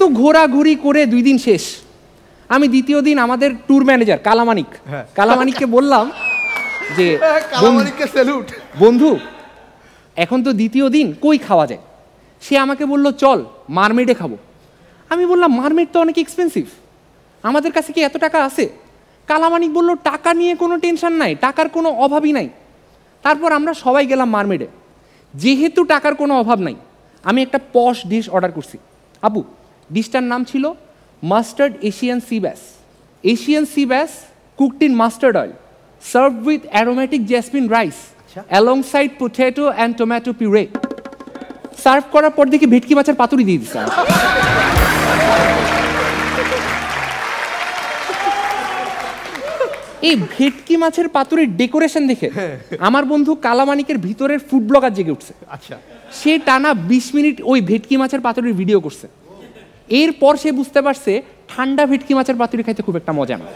তো ঘোরাঘুরি করে 2 দিন শেষ। আমি দ্বিতীয় দিন আমাদের ট্যুর ম্যানেজার কালামানিককে বললাম যে কালামানিককে স্যালুট বন্ধু, এখন তো দ্বিতীয় দিন, কই খাওয়া যায়? সে আমাকে বলল চল মারমেডে খাবো। আমি বললাম মারমেড তো অনেক এক্সপেন্সিভ, আমাদের কাছে কি এত টাকা আছে? কালামানিক বলল টাকা নিয়ে কোনো টেনশন নাই, টাকার কোনো অভাবই নাই। তারপর আমরা সবাই গেলাম মারমেডে। যেহেতু টাকার কোনো অভাব নাই, আমি একটা পশ ডিশ অর্ডার করছি। আপু, ডিশটার নাম ছিল মাস্টার্ড এশিয়ান সি ব্যাস। এশিয়ান সি ব্যাস cooked in mustard oil, served with aromatic jasmine rice alongside potato and tomato purée. Serve করার পর দেখি ভেটকি মাছের পাতুরি দিয়ে দিচ্ছে। এই ভেটকি মাছের পাতুরির ডেকোরেশন দেখে আমার বন্ধু কালামানিকের ভিতরের ফুড ব্লগার জেগে উঠছে। আচ্ছা, সে টানা 20 মিনিট ওই ভেটকি মাছের পাতুরির ভিডিও করছে। এরপর সে বুঝতে পারছে ঠান্ডা ভেটকি মাছের পাতুরি খাইতে খুব একটা মজা না।